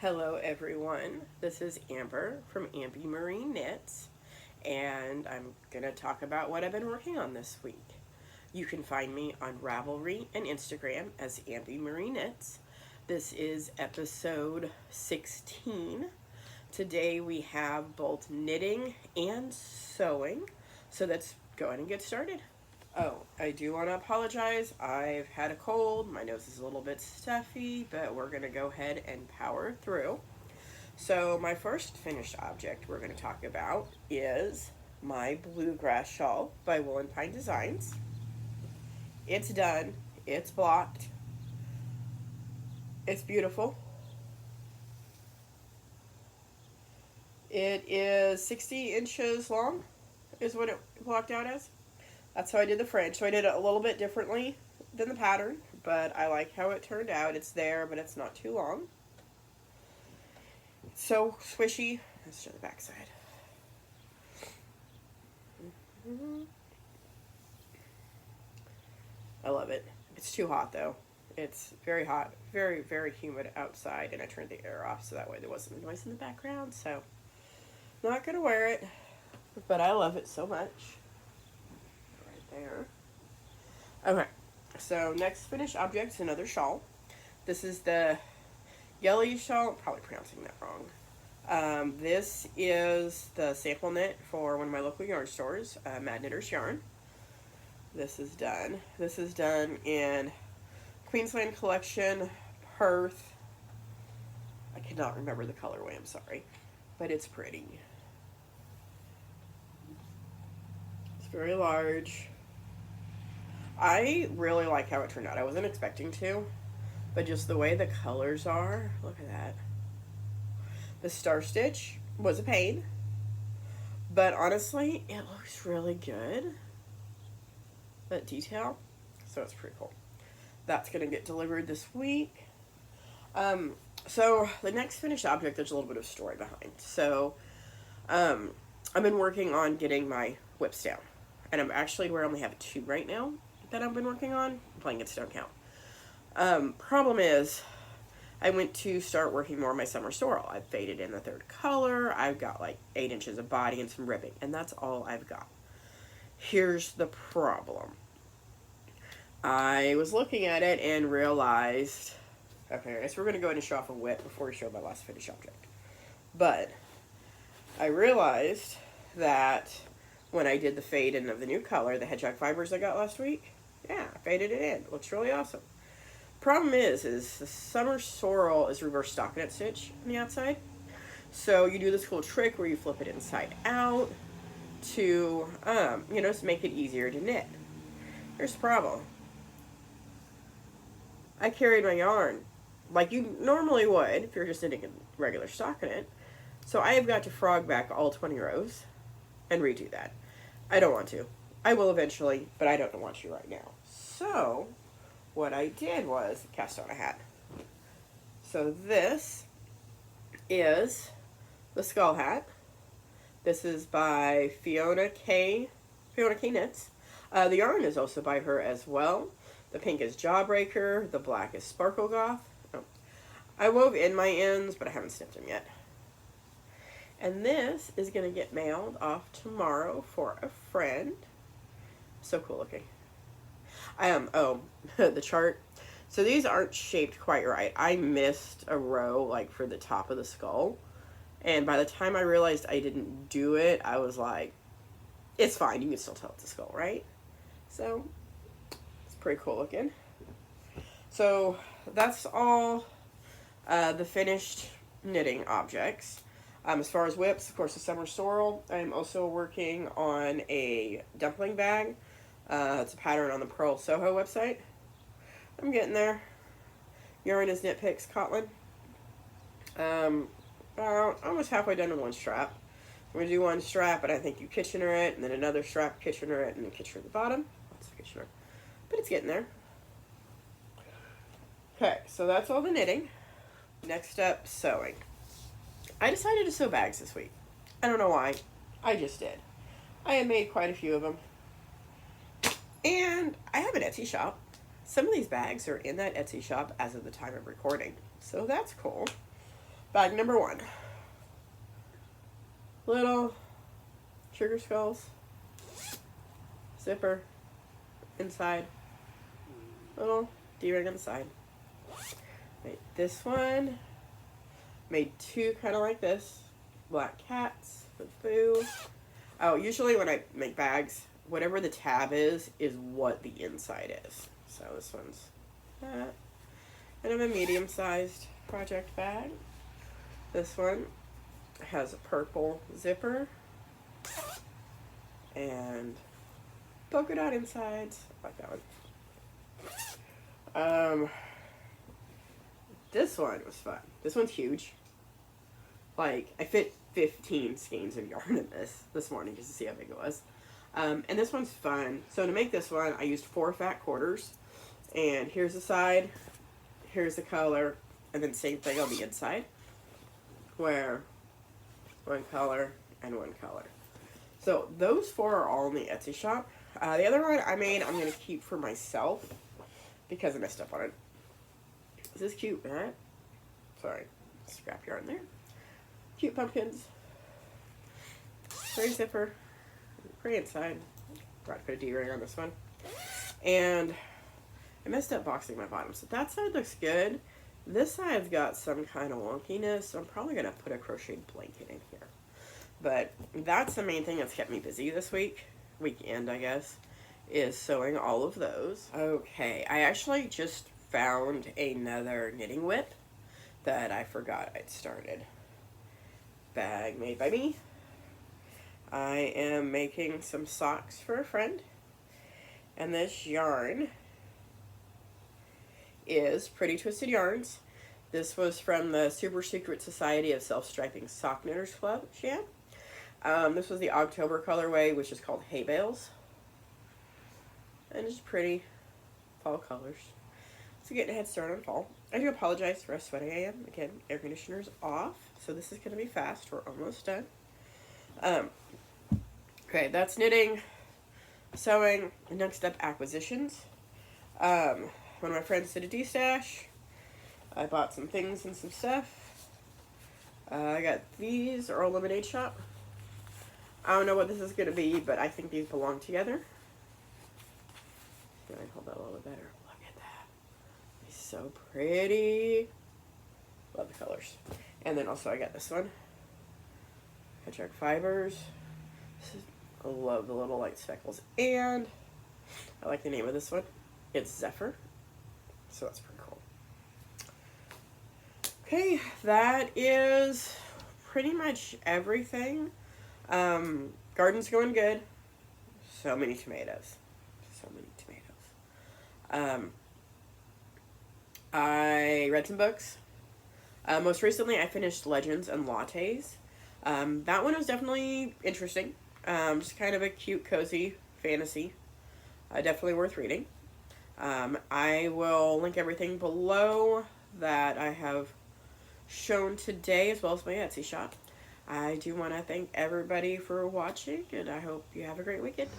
Hello everyone, this is Amber from Ambymarieknits, and I'm going to talk about what I've been working on this week. You can find me on Ravelry and Instagram as Ambymarieknits. This is episode 16. Today we have both knitting and sewing, so let's go ahead and get started. Oh, I do want to apologize. I've had a cold. My nose is a little bit stuffy, but we're going to go ahead and power through. So my first finished object we're going to talk about is my Bluegrass shawl by Wool and Pine Designs. It's done. It's blocked. It's beautiful. It is 60 inches long is what it blocked out as. That's how I did the fringe. So I did it a little bit differently than the pattern, but I like how it turned out. It's there, but it's not too long. It's so swishy. Let's show the back side. I love it. It's too hot though. It's very hot, very, very humid outside, and I turned the air off so that way there wasn't noise in the background. So, not gonna wear it, but I love it so much. There. Okay, so next finished object is another shawl. This is the Yeliz shawl, probably pronouncing that wrong. This is the sample knit for one of my local yarn stores, Mad Knitter's Yarn. This is done. This is done in Queensland Collection, Perth. I cannot remember the colorway, I'm sorry, but it's pretty. It's very large. I really like how it turned out. I wasn't expecting to, but just the way the colors are, look at that. The star stitch was a pain, but honestly, it looks really good. That detail, so it's pretty cool. That's gonna get delivered this week. So the next finished object, there's a little bit of story behind. So, I've been working on getting my whips down, and I'm actually where I only have 2 right now that I've been working on. Blankets don't count. Problem is, I went to start working more on my summer sorrel. I've faded in the 3rd color. I've got like 8 inches of body and some ribbing, and that's all I've got. Here's the problem. I was looking at it and realized, okay, I guess we're going to go ahead and show off a whip before we show my last finished object. But I realized that when I did the fade in of the new color, the hedgehog fibers I got last week, yeah, I faded it in. It looks really awesome. Problem is the summer sorrel is reverse stockinette stitch on the outside. So you do this cool trick where you flip it inside out to, to make it easier to knit. Here's the problem. I carried my yarn like you normally would if you're just knitting a regular stockinette. So I have got to frog back all 20 rows and redo that. I don't want to. I will eventually, but I don't want to right now. So, what I did was cast on a hat. So this is the skull hat. This is by Fiona K Knits. The yarn is also by her as well. The pink is Jawbreaker. The black is Sparkle Goth. Oh. I wove in my ends, but I haven't snipped them yet. And this is going to get mailed off tomorrow for a friend. So cool looking. The chart. So these aren't shaped quite right. I missed a row like for the top of the skull. And by the time I realized I didn't do it, I was like, it's fine. You can still tell it's a skull, right? So it's pretty cool looking. So that's all the finished knitting objects. As far as whips, of course, the summer sorrel. I'm also working on a dumpling bag. It's a pattern on the Pearl Soho website. I'm getting there. Yarn is Knit Picks Cotton. About almost halfway done with one strap. I'm going to do one strap, and I think you Kitchener it, and then another strap, Kitchener it, and then Kitchener at the bottom. That's Kitchener. But it's getting there. Okay, so that's all the knitting. Next up, sewing. I decided to sew bags this week. I don't know why. I just did. I have made quite a few of them. And I have an Etsy shop. Some of these bags are in that Etsy shop as of the time of recording. So that's cool. Bag number 1. Little sugar skulls. Zipper. Inside. Little D-ring on the side. Made this one. Made 2 kind of like this. Black cats with boo. Oh, usually when I make bags, whatever the tab is what the inside is. So this one's that. And I have a medium-sized project bag. This one has a purple zipper and polka dot insides. I like that one. This one was fun. This one's huge. Like, I fit 15 skeins of yarn in this morning just to see how big it was. And this one's fun. So to make this one, I used 4 fat quarters. And here's the side, here's the color, and then same thing on the inside. Where 1 color and 1 color. So those 4 are all in the Etsy shop. The other one I made, I'm going to keep for myself because I messed up on it. This is cute, right? Sorry, scrap yarn there. Cute pumpkins. Gray zipper. Gray inside. Forgot to put a D-ring on this one. And I messed up boxing my bottom. So that side looks good. This side's got some kind of wonkiness. So I'm probably going to put a crocheted blanket in here. But that's the main thing that's kept me busy this weekend, I guess, is sewing all of those. Okay, I actually just found another knitting whip that I forgot I'd started. Bag made by me. I am making some socks for a friend. And this yarn is Pretty Twisted Yarns. This was from the Super Secret Society of Self-Striping Sock Knitters Club jam. This was the October colorway, which is called Hay Bales. And it's pretty fall colors. So getting a head start on fall. I do apologize for how sweaty I am. Again, air conditioner's off, so this is going to be fast. We're almost done. Okay, that's knitting, sewing, and next up, acquisitions. One of my friends did a D-stash. I bought some things and some stuff. I got these, SORREL Lemonade Shop. I don't know what this is going to be, but I think these belong together. Can I hold that a little bit better? Look at that. It's so pretty. Love the colors. And then also I got this one. Hedgehog Fibers. I love the little light speckles. And I like the name of this one. It's Zephyr. So that's pretty cool. Okay, that is pretty much everything. Garden's going good. So many tomatoes. So many tomatoes. I read some books. Most recently, I finished Legends and Lattes. That one was definitely interesting. Just kind of a cute, cozy fantasy. Definitely worth reading. I will link everything below that I have shown today, as well as my Etsy shop. I do want to thank everybody for watching, and I hope you have a great weekend.